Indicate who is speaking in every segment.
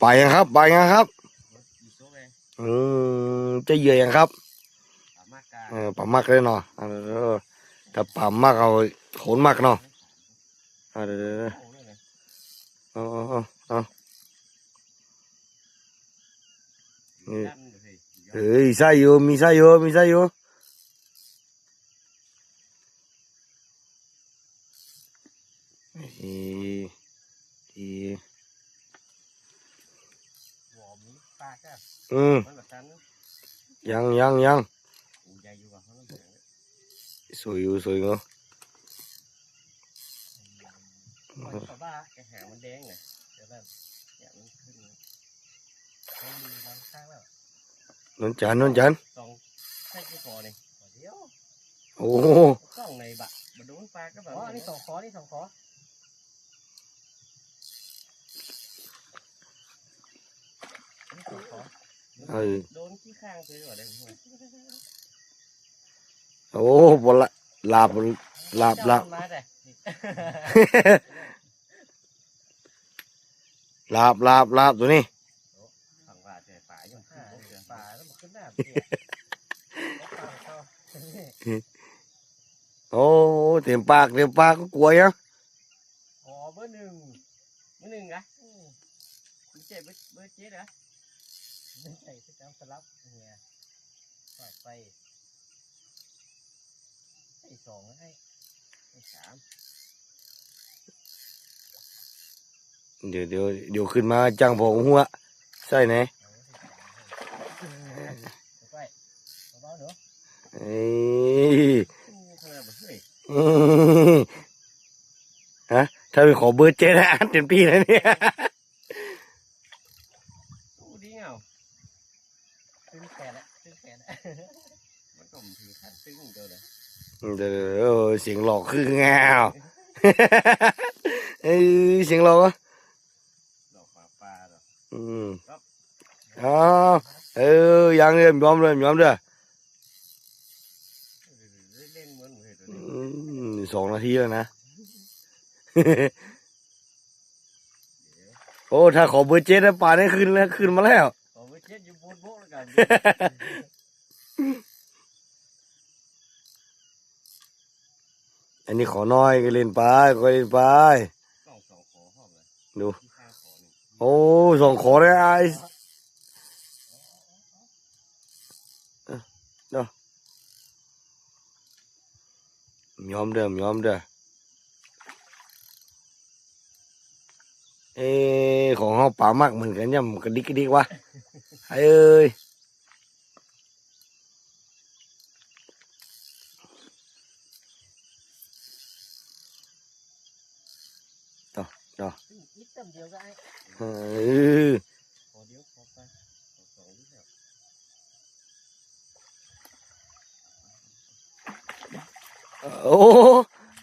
Speaker 1: ไปยังครับไปยังครับจะเหยื่อยังครับป่ามากเลยเนาะถ้าป่ามากเอาโขนมากเนาะเดี๋ยวเอานี่เฮ้ยใส่อยู่มีใส่อยู่มีใส่อยู่ยังสวยอยู่สวยอยู่
Speaker 2: บ้าแกหางมันแดงเนี่ยเดี๋ยวแบบเนี่ยมันขึ้นมันดีบางข้างแล้ว
Speaker 1: นนจัน
Speaker 2: สองใช่กี่คอเนี่ยเดี๋ยว
Speaker 1: โอ้
Speaker 2: สองในบะมาโดนปลาก็แบบนี่สองคอนี่สองคอโดนขี้ข้างไปหมดเลย
Speaker 1: โอ้บละลาบลาบลาบตัวนี้โอ้เต็มปากก็กลัวยัง
Speaker 2: อ๋อเบอร์หนึ่งนะเจ็บเบอร์เจ็ดนะไม่ใช่ที่จำสลับเนี่ยไปให้สองให้สาม
Speaker 1: เดี๋ยวขึ้นมาจังพอหัวใช่ไหมเอ้ยฮะถ้าไปขอเบอร์เจ็ดนะเต็มปีแล้วเนี่ย
Speaker 2: ดีเงาตึงแขนมันก็ถือขั้นตึงเดียวเลย
Speaker 1: เดี๋ยวเสียงหลอกคือเงาเอ้ยเสียงหลอก
Speaker 2: หลอกปลาหรอ
Speaker 1: ยังเริ่มยอมเด้อ2 นาทีแล้วนะโอ้ถ้าขอเบอร์เจ็ดแล้วป่าได้ขึ้นมาแล้ว
Speaker 2: ขอเบอร์เจ็ดอยู่บนโบ๊ะแล้วกัน
Speaker 1: อันนี้ขอน้อยก็เล่นไปดูโอ้2 ขอได้ไอ้เนาะยอมเด้อของเขาป่ามากเหมือนกันเนี่ยมันกระดิกวะเอ้ยต่อโ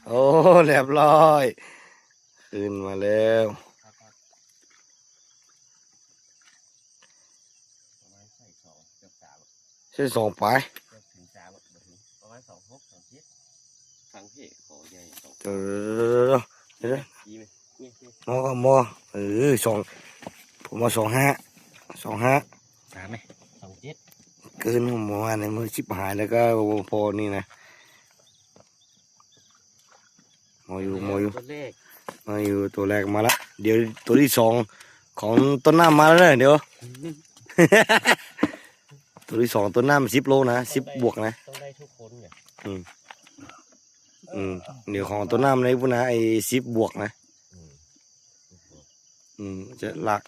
Speaker 1: อ้เรียบร้อยขึ้นมาแล้วใช่2 ไป
Speaker 2: ประมาณ2 6 2 7ฟังเพลงขอใหญ่
Speaker 1: เดี๋ยวมอผมมา25
Speaker 2: 3ไหม27
Speaker 1: เกินผมว่าในมือชิบหายแล้วก็พอนี่นะมาอยู่ตัวแรกมาละเดี๋ยวตัวที่2ของต้นน้ำมาแล้วเดี๋ยวตัวที่2ต้นน้ำ10 โลนะ10 บวกนะ
Speaker 2: ต้องได้ทุกคนเนี่ย
Speaker 1: เดี๋ยวของต้นน้ำในพวกนะไอ้10 บวกนะจะหลัก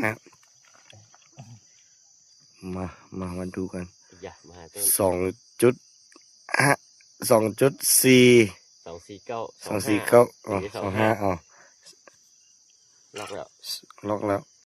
Speaker 1: นะมาดูกัน2.4 249 25ล็อกแล้ว